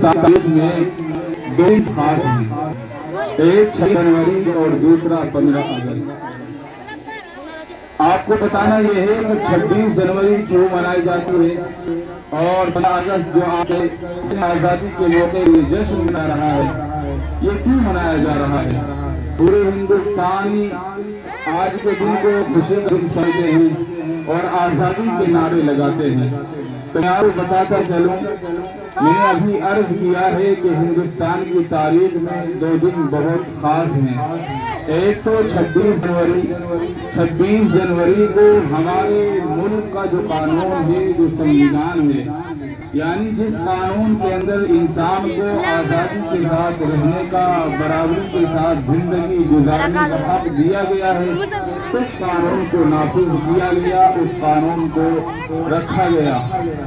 تاریخ میں دو خاص ہیں، ایک 6 جنوری اور دوسرا 15 اگست۔ آپ کو بتانا یہ ہے کہ 26 جنوری کیوں منائی جاتی ہے اور 15 اگست جو آپ آزادی کے موقع میں جشن منا رہا ہے، یہ کیوں منایا جا رہا ہے؟ پورے ہندوستانی آج کے دن کو خوشی کا دن سمجھتے ہیں اور آزادی کے نعرے لگاتے ہیں۔ تو میں آپ کو بتاتا چلوں، میں نے ابھی عرض کیا ہے کہ ہندوستان کی تاریخ میں 2 دن بہت خاص ہیں۔ ایک تو 26 جنوری کو ہمارے ملک کا جو قانون ہے، جو سنویدھان ہے، یعنی جس قانون کے اندر انسان کو آزادی کے ساتھ رہنے کا، برابری کے ساتھ زندگی گزارنے کا حق دیا گیا ہے، اس قانون کو نافذ کیا گیا، اس قانون کو رکھا گیا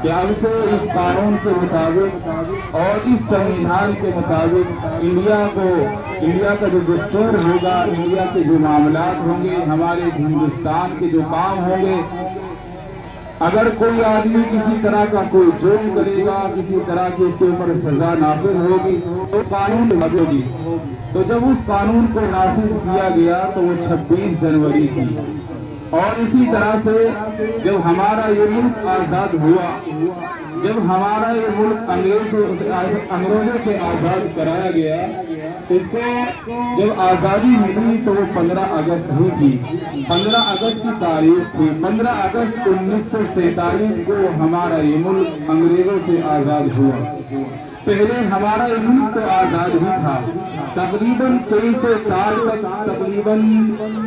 کہ اب سے اس قانون کے مطابق اور اس سنویدھان کے مطابق انڈیا کا جو دستور ہوگا، انڈیا کے جو معاملات ہوں گے، ہمارے ہندوستان کے جو کام ہوں گے، اگر کوئی آدمی کسی طرح کا کوئی جرم کرے گا، کسی طرح کی اس کے اوپر سزا نافذ ہوگی تو قانون لاگو ہوگی۔ تو جب اس قانون کو نافذ کیا گیا تو وہ 26 جنوری تھی، اور اسی طرح سے جب ہمارا یہ ملک آزاد ہوا، جب ہمارا یہ ملک انگریزوں سے آزاد کرایا گیا، اس کو جب آزادی ملی تو وہ 15 اگست ہی تھی۔ 15 اگست کی تاریخ تھی۔ 15 اگست 1947 کو ہمارا یہ ملک انگریزوں سے آزاد ہوا۔ پہلے ہمارا یہ ملک تو آزاد ہی تھا، تقریباً 2300 سال تک، تقریباً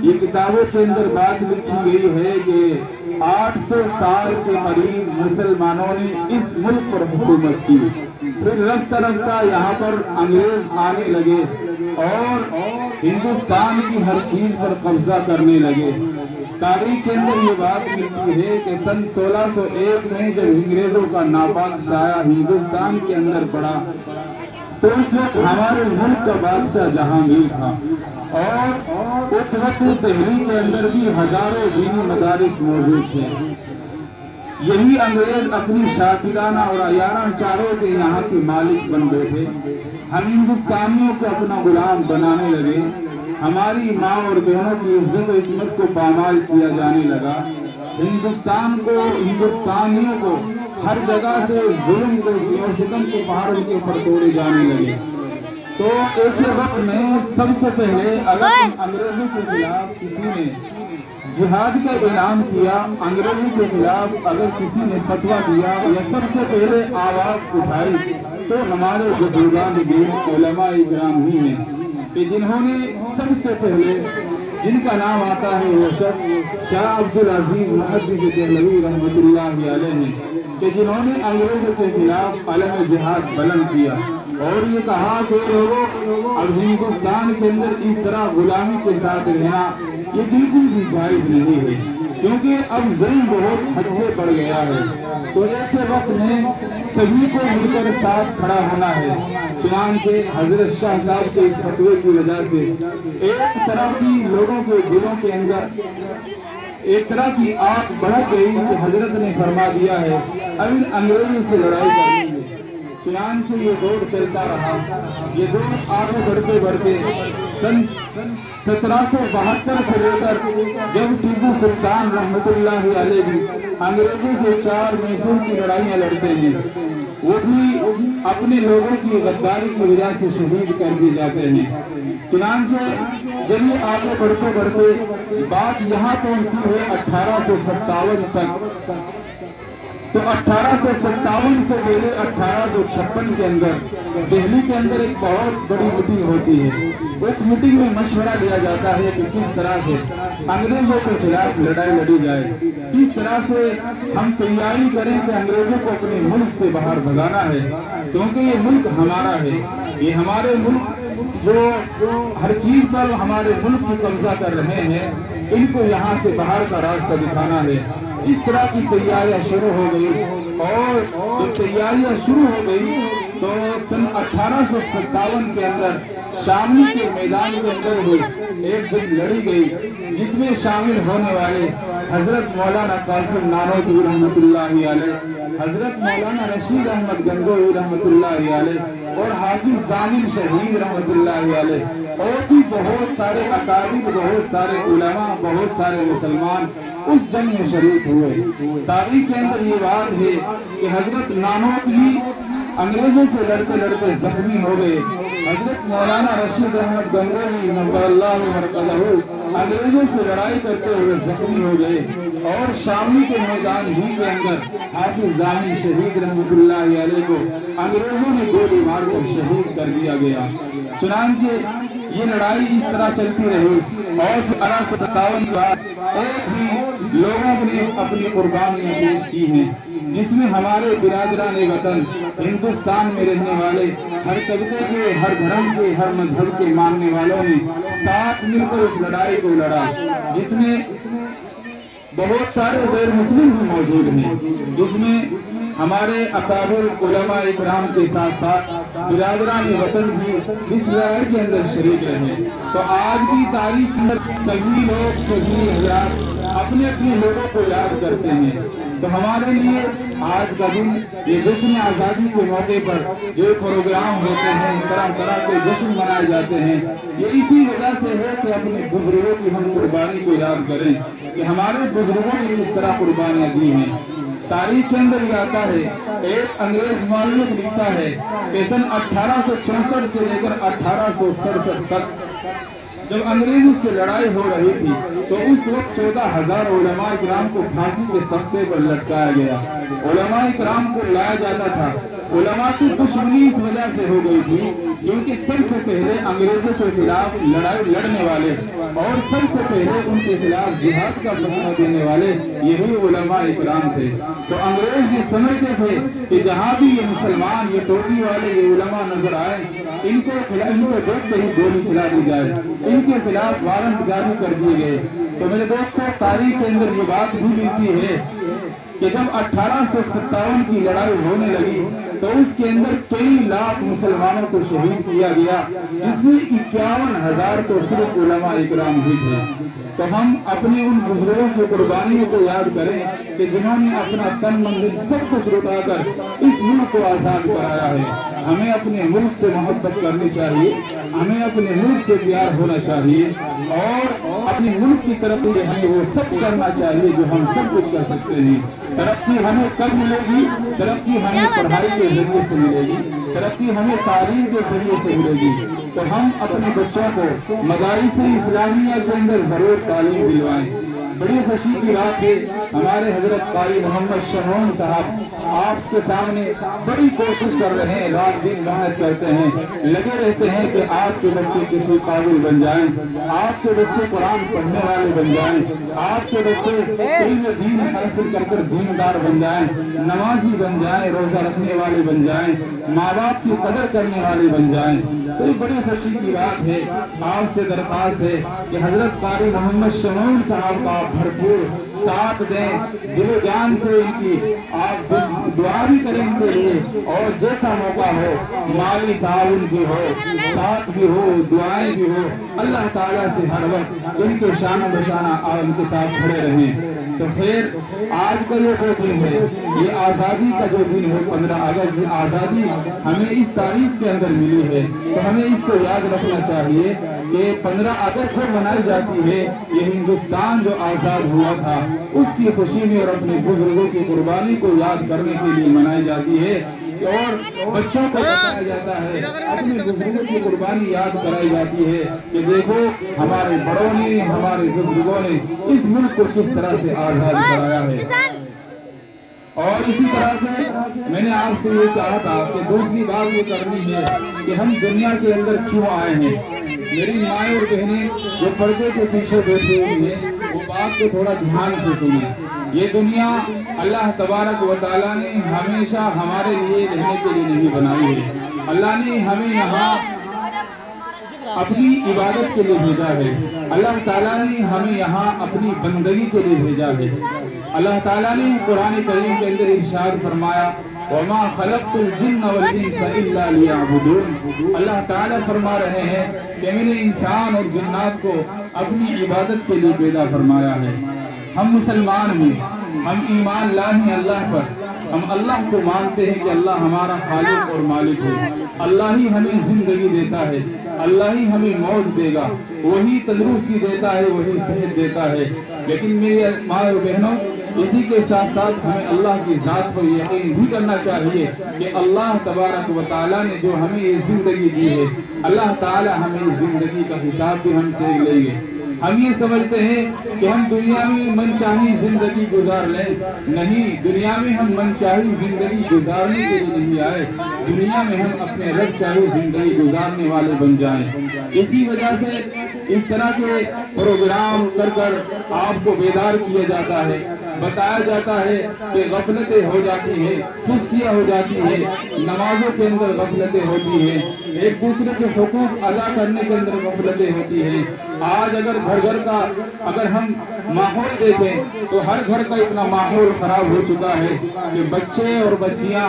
یہ کتابوں کے اندر بات لکھی گئی ہے کہ 800 سال کے قریب مسلمانوں نے اس ملک پر حکومت کی۔ پھر رفتہ رفتہ یہاں پر انگریز آنے لگے اور ہندوستان کی ہر چیز پر قبضہ کرنے لگے۔ تاریخ کے اندر یہ بات لکھی ہے کہ سن 1601 میں جب انگریزوں کا ناپاک سایہ ہندوستان کے اندر پڑا تو اس وقت ہمارے ملک کا بادشاہ جہانگیر تھا، اور اس وقت دہلی کے اندر بھی ہزاروں دینی مدارس موجود تھے۔ یہی انگریز اپنی شاکرانہ اور عیارانہ چاروں سے یہاں کے مالک بن بیٹھے۔ ہم ہندوستانیوں کو اپنا غلام بنانے لگے، ہماری ماں اور بہنوں کی عزت و عصمت کو پامال کیا جانے لگا، ہندوستانیوں کو ہر جگہ سے ظلم کو اور ستم کو پہاڑوں کے اوپر توڑے جانے لگے۔ تو ایسے وقت میں سب سے پہلے اگر انگریزوں کے خلاف کسی نے جہاد کا اعلان کیا، انگریزوں کے خلاف اگر کسی نے فتویٰ دیا یا سب سے پہلے آواز اٹھائی تو ہمارے بزرگان دین علماء کرام ہی ہیں کہ جنہوں نے سب سے پہلے، جن کا نام آتا ہے وہ شخص شاہ عبدالعزیز محدث دہلوی رحمۃ اللہ علیہ ہیں، کہ جنہوں نے انگریزوں کے خلاف علم جہاد بلند کیا اور یہ کہا کہ لوگوں اب ہندوستان کے اندر اس طرح غلامی کے ساتھ رہنا یہ بالکل بھی جائز نہیں ہے، کیونکہ اب ظلم بہت حد سے بڑھ گیا ہے۔ تو ایسے وقت میں سبھی کو مل کر ساتھ کھڑا ہونا ہے۔ چنانچہ حضرت شاہ صاحب کے اس فتوے کی وجہ سے ایک طرح کی لوگوں کے دلوں کے اندر ایک طرح کی آگ بڑھ گئی کہ حضرت نے فرما دیا ہے اب ان انگریزوں سے لڑائی کریں گے۔ چنانچہ یہ دور چلتا رہا، یہ دور آگے بڑھتے بڑھتے سن 1772 سے لے کر جب ٹیپو سلطان رحمۃ اللہ علیہ انگریزوں سے 4 میسور کی لڑائیاں لڑتے ہیں، وہ بھی اپنے لوگوں کی غداری کی وجہ سے شہید کر دی جاتے ہیں۔ چنانچہ جب یہ آگے بڑھتے بڑھتے بات یہاں پہنچی ہے 1857 تک، تو 1857 سے پہلے 1856 کے اندر دہلی کے اندر ایک بہت بڑی میٹنگ ہوتی ہے۔ اس میٹنگ میں مشورہ لیا جاتا ہے کہ کس طرح سے انگریزوں کے خلاف لڑائی لڑی جائے، کس طرح سے ہم تیاری کریں کہ انگریزوں کو اپنے ملک سے باہر بھگانا ہے، کیونکہ یہ ملک ہمارا ہے، یہ ہمارے ملک جو ہر چیز پر ہمارے ملک کو قبضہ کر رہے ہیں، ان کو یہاں سے باہر کا راستہ دکھانا ہے۔ اس طرح کی تیاریاں شروع ہو گئی، اور جب تیاریاں شروع ہو گئی تو سن 1857 کے اندر شاملی کے میدان کے اندر ہوئی ایک دن لڑی گئی، جس میں شامل ہونے والے حضرت مولانا قاسم نانوتوی رحمۃ اللہ علیہ، حضرت مولانا رشید احمد گنگوہی رحمۃ اللہ علیہ اور حافظ ضامن شہید رحمۃ اللہ علیہ اور بھی بہت سارے اکابر، بہت سارے علماء، بہت سارے مسلمان اس جنگ میں شریک ہوئے۔ تاریخ کے اندر یہ بات ہے کہ حضرت نانوتوی انگریزوں سے لڑتے لڑتے زخمی ہو گئے، حضرت مولانا رشید احمد گنگوہی نور اللہ مرکزہ انگریزوں سے لڑائی کرتے ہوئے زخمی ہو گئے، اور شاملی کے میدان ہی کے اندر حافظ ضامن شہید رحمۃ اللہ علیہ کو انگریزوں نے گولی مار کر شہید کر دیا گیا۔ چنانچہ یہ لڑائی اس طرح چلتی رہی، اور 1857 کے بعد اور بھی لوگوں نے اپنی قربانیاں پیش کی ہیں، جس میں ہمارے برادران وطن ہندوستان میں رہنے والے ہر طبقے کے، ہر دھرم کے، ہر مذہب کے ماننے والوں نے ساتھ مل کر اس لڑائی کو لڑا، جس میں بہت سارے غیر مسلم بھی موجود ہیں، جس میں ہمارے اکابر علماء اکرام کے ساتھ ساتھ برادران وطن بھی اس لڑائی کے اندر شریک رہے۔ تو آج کی تاریخ میں سبھی لوگ، سبھی حضرات اپنے اپنے لوگوں کو یاد کرتے ہیں۔ تو ہمارے لیے آج کا دن یہ جشن آزادی کے موقع پر جو پروگرام ہوتے ہیں، طرح طرح کے جشن منائے جاتے ہیں، یہ اسی وجہ سے ہے کہ اپنے بزرگوں کی ہم قربانی کو یاد کریں کہ ہمارے بزرگوں نے کس طرح قربانیاں دی ہیں۔ تاریخ کے اندر یہ آتا ہے، ایک انگریز مورخ لکھتا ہے کہ سن 1864 سے لے کر 1867 تک جب انگریزوں سے لڑائی ہو رہی تھی تو اس وقت 14,000 علماء اکرام کو پھانسی کے تختے پر لٹکایا گیا۔ علماء اکرام کو لایا جاتا تھا۔ علماء کی دشمنی اس وجہ سے ہو گئی تھی کیونکہ سب سے پہلے انگریزوں کے خلاف لڑائی لڑنے والے اور سب سے پہلے ان کے خلاف جہاد کا فتویٰ دینے والے یہی علماء اکرام تھے۔ تو انگریز یہ سمجھتے تھے کہ جہاں بھی یہ مسلمان، یہ ٹوپی والے، یہ علماء نظر آئے، ان کو دیکھتے ہی گولی چلا دی جائے، ان کے خلاف وارنٹ جاری کر دیے گئے۔ تو میرے دوستوں، تاریخ کے اندر یہ بات بھی ملتی ہے کہ جب 1857 کی لڑائی ہونے لگی تو اس کے اندر کئی لاکھ مسلمانوں کو شہید کیا گیا، جس میں 51,000 تو صرف علماء اکرام ہی تھے۔ تو ہم اپنے ان بزرگوں کی قربانیوں کو یاد کریں کہ جنہوں نے اپنا تن من سب کچھ لٹا کر اس ملک کو آزاد کرایا ہے۔ ہمیں اپنے ملک سے محبت کرنی چاہیے، ہمیں اپنے ملک سے پیار ہونا چاہیے، اور اپنے ملک کی ترقی ہمیں وہ سب کرنا چاہیے جو ہم سب کچھ کر سکتے ہیں۔ ترقی ہمیں کب ملے گی؟ ترقی ہمیں پڑھائی کے ذریعے سے ملے گی، ترقی ہمیں تعلیم کے ذریعے سے ملے گی۔ تو ہم اپنے بچوں کو مدارس اسلامیہ کے اندر ضرور تعلیم دلوائیں۔ بڑی خوشی کی بات ہے، ہمارے حضرت قاری محمد شمعون صاحب آپ کے سامنے بڑی کوشش کر رہے ہیں، رات دن محنت کرتے ہیں، لگے رہتے ہیں کہ آپ کے بچے کسی قابل بن جائیں، آپ کے بچے قرآن پڑھنے والے بن جائیں، آپ کے بچے علم دین حاصل کر کر دیندار بن جائیں، نمازی بن جائیں، روزہ رکھنے والے بن جائیں، ماں باپ کی قدر کرنے والے بن جائیں۔ تو یہ بڑی خوشی کی بات ہے۔ آپ سے درخواست ہے کہ حضرت قاری محمد شمعون صاحب کا بھرپور ساتھ دیں، دل و جان سے ان کی آپ دعا بھی کریں ان کے لیے، اور جیسا موقع ہو، مالی تعاون بھی ہو، ساتھ بھی ہو، دعائیں بھی ہو، اللہ تعالیٰ سے ہر وقت ان کے شانہ بشانہ اور ان کے ساتھ کھڑے رہیں۔ تو پھر آج کا یہ جو دن ہے، یہ آزادی کا جو دن ہے، 15 اگست، یہ آزادی ہمیں اس تاریخ کے اندر ملی ہے، تو ہمیں اس کو یاد رکھنا چاہیے کہ 15 اگست کو منائی جاتی ہے، یہ ہندوستان جو آزاد ہوا تھا اس کی خوشی میں اور اپنے بزرگوں کی قربانی کو یاد کرنے کے لیے منائی جاتی ہے، اور بچوں کو بتایا جاتا ہے، اپنے بزرگوں کی قربانی یاد کرائی جاتی ہے کہ دیکھو ہمارے بڑوں نے، ہمارے بزرگوں نے اس ملک کو کس طرح سے آزاد کرایا ہے۔ اور اسی طرح سے میں نے آپ سے یہ کہا تھا کہ دوسری بات یہ کرنی ہے کہ ہم دنیا کے اندر کیوں آئے ہیں۔ میری مائیں اور بہنیں جو پردے کے پیچھے بیٹھے ہوئی ہیں، وہ بات کو تھوڑا دھیان سے سنیں۔ یہ دنیا اللہ تبارک و تعالیٰ نے ہمیشہ ہمارے لیے رہنے کے لیے نہیں بنائی ہے۔ اللہ نے ہمیں یہاں اپنی عبادت کے لیے بھیجا ہے، اللہ تعالیٰ نے ہمیں یہاں اپنی بندگی کے لیے بھیجا ہے۔ اللہ تعالیٰ نے قرآن کریم کے اندر ارشاد فرمایا وما خلقت الجن والانس الا ليعبدون۔ اللہ تعالیٰ فرما رہے ہیں کہ میں نے انسان اور جنات کو اپنی عبادت کے لیے پیدا فرمایا ہے۔ ہم مسلمان ہیں، ہم ایمان لائے ہیں اللہ پر، ہم اللہ کو مانتے ہیں کہ اللہ ہمارا خالق اور مالک ہے، اللہ ہی ہمیں زندگی دیتا ہے، اللہ ہی ہمیں موت دے گا، وہی تندرستی دیتا ہے، وہی صحت دیتا ہے۔ لیکن میری ماں اور بہنوں، اسی کے ساتھ ساتھ ہمیں اللہ کی ذات پر یقین بھی کرنا چاہیے کہ اللہ تبارک و تعالیٰ نے جو ہمیں یہ زندگی دی ہے، اللہ تعالیٰ ہمیں اس زندگی کا حساب بھی ہم سے لیں گے۔ ہم یہ سمجھتے ہیں کہ ہم دنیا میں من چاہی زندگی گزار لیں، نہیں، دنیا میں ہم من چاہی زندگی گزارنے کے لیے نہیں آئے، دنیا میں ہم اپنے رب چاہی زندگی گزارنے والے بن جائیں۔ اسی وجہ سے اس طرح کے پروگرام کر کر آپ کو بیدار کیا جاتا ہے، بتایا جاتا ہے کہ غفلتیں ہو جاتی ہیں، سستیاں ہو جاتی ہیں، نمازوں کے اندر غفلتیں ہوتی ہیں، ایک دوسرے کے حقوق ادا کرنے کے اندر غفلتیں ہوتی ہیں۔ آج اگر گھر کا اگر ہم ماحول دیکھیں تو ہر گھر کا اتنا ماحول خراب ہو چکا ہے کہ بچے اور بچیاں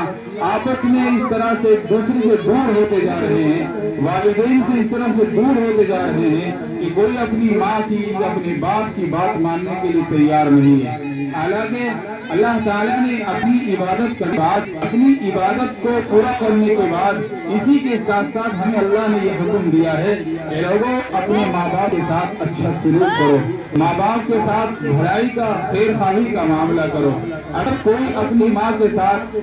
آپس میں اس طرح سے ایک دوسرے سے دور ہوتے جا رہے ہیں، والدین سے اس طرح سے دور ہوتے جا رہے ہیں کہ کوئی اپنی ماں کی اپنے باپ کی بات ماننے کے لیے تیار نہیں ہے۔ حالانکہ اللہ تعالیٰ نے اپنی عبادت کے بعد، اپنی عبادت کو پورا کرنے کے بعد، اسی کے ساتھ ساتھ ہمیں اللہ نے یہ حکم دیا ہے کہ لوگوں اپنے ماں باپ کے ساتھ اچھا سلوک کرو، ماں باپ کے ساتھ بھلائی کا، خیر خواہی کا معاملہ کرو۔ اگر کوئی اپنی ماں کے ساتھ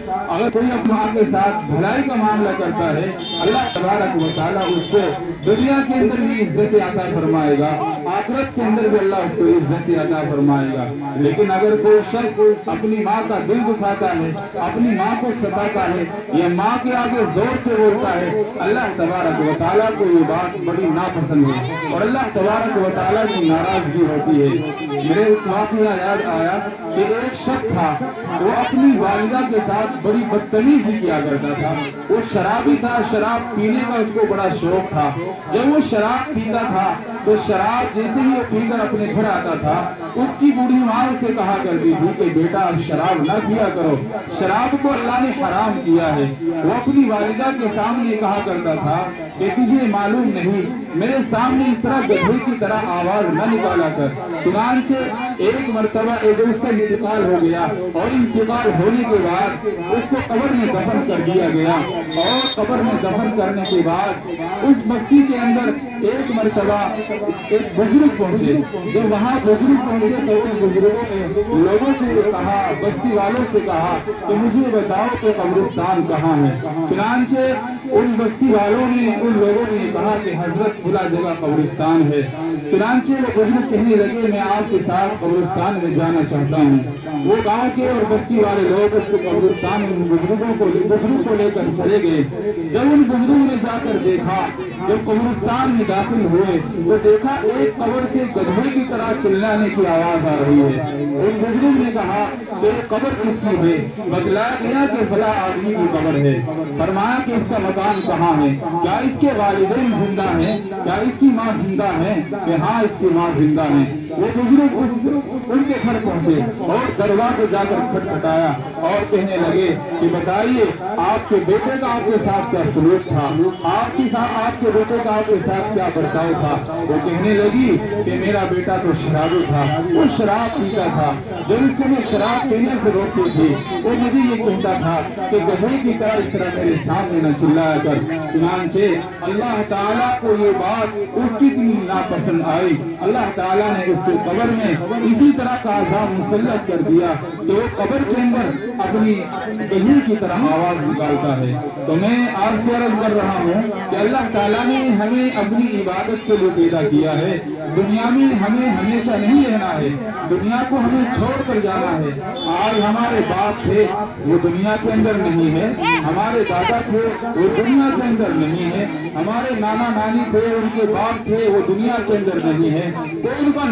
بھلائی کا معاملہ کرتا ہے، اللہ تبارک و تعالیٰ اس کو دنیا کے اندر بھی عزت عطا فرمائے گا، آخرت کے اندر بھی اللہ اس کو عزت عطا فرمائے گا۔ لیکن اگر کوئی شخص اپنی ماں کا دل دکھاتا ہے، اپنی ماں کو ستاتا ہے یا ماں کے آگے زور سے بولتا ہے، اللہ تبارک و تعالیٰ کو یہ بات بڑی ناپسند ہے اور اللہ تبارک و تعالیٰ کی ناراضگی ہوتی ہے۔ میرے اس واقعہ یاد آیا کہ ایک شخص تھا، وہ اپنی والدہ کے ساتھ بڑی بدتمیزی کیا کرتا تھا، وہ شرابی تھا، شراب پینے کا اس کو بڑا شوق تھا۔ جب وہ شراب پیتا تھا تو شراب جیسے ہی وہ پی کر اپنے گھر آتا تھا، اس کی بوڑھی ماں اسے کہا کرتی تھی کہ بیٹا اب شراب نہ پیا کرو، شراب کو اللہ نے حرام کیا ہے۔ وہ اپنی والدہ کے سامنے کہا کرتا تھا کہ تجھے معلوم نہیں، میرے سامنے اس طرح گدھے کی طرح آواز نہ نکالا کر۔ چنانچہ ایک مرتبہ ایک اس کا انتقال ہو گیا اور انتقال ہونے کے بعد اس کو قبر میں دفن کر دیا گیا، اور قبر میں دفن کرنے کے بعد اس بستی کے اندر ایک مرتبہ ایک بزرگ پہنچے۔ جب وہاں بزرگ پہنچے تو ان بزرگوں نے لوگوں سے کہا، بستی والوں سے کہا کہ مجھے بتاؤ کہ قبرستان کہاں ہے۔ چنانچہ ان بستی والوں نے، ان لوگوں نے کہا کہ حضرت کھلا جگہ قبرستان ہے۔ چنانچہ وہ بزرگ کہنے لگے میں آپ کے ساتھ قبرستان میں جانا چاہتا ہوں۔ وہ گاؤں کے اور بستی والے لوگ اس کو قبرستان میں بزرگ کو لے کر چلے گئے۔ جب ان بزرگوں نے جا کر دیکھا، جب قبرستان میں داخل ہوئے تو دیکھا ایک قبر سے گدھے کی طرح چلانے کی آواز آ رہی ہے۔ ان بزرگوں نے کہا کہ قبر کس کی ہے؟ بتلایا گیا کہ فلاں آدمی کی قبر ہے۔ فرمایا کہ اس کا مکان کہاں ہے؟ کیا اس کے والدین زندہ ہیں؟ کیا اس کی ماں زندہ ہے؟ کہ ہاں اس کی ماں زندہ ہے۔ وہ بزرگ ان کے گھر پہنچے اور دروازے جا کر کھٹکھٹایا اور کہنے لگے کہ بتائیے آپ کے بیٹے کا آپ کے ساتھ کیا سلوک تھا، آپ کے بیٹے کا آپ کے ساتھ کیا برتاؤ تھا؟ وہ کہنے لگی کہ میرا بیٹا تو شرابی تھا، وہ شراب پیتا تھا، جب اس کو میں شراب پینے سے روکتی تھی وہ مجھے یہ کہتا تھا کہ گدھے کی طرح اس طرح میرے سامنے نہ چلایا کر۔ چنانچہ اللہ تعالیٰ کو یہ بات اس کی اتنی ناپسند آئی، اللہ تعالیٰ نے اس کو قبر میں اسی طرح کا عذاب مسلط کر دیا کہ وہ قبر کے اندر اپنی گدھے کی طرح آواز نکالتا ہے۔ تو میں آپ سے عرض کر رہا ہوں کہ اللہ تعالیٰ نے ہمیں اپنی عبادت کے لیے پیدا کیا ہے، دنیا میں ہمیں ہمیشہ نہیں رہنا ہے، دنیا کو ہمیں چھوڑ کر جانا ہے۔ آج ہمارے باپ تھے وہ دنیا کے اندر نہیں ہے، ہمارے دادا تھے وہ دنیا کے اندر نہیں ہے، ہمارے نانا نانی تھے ان کے باپ تھے وہ دنیا کے اندر نہیں ہے، تو ان کا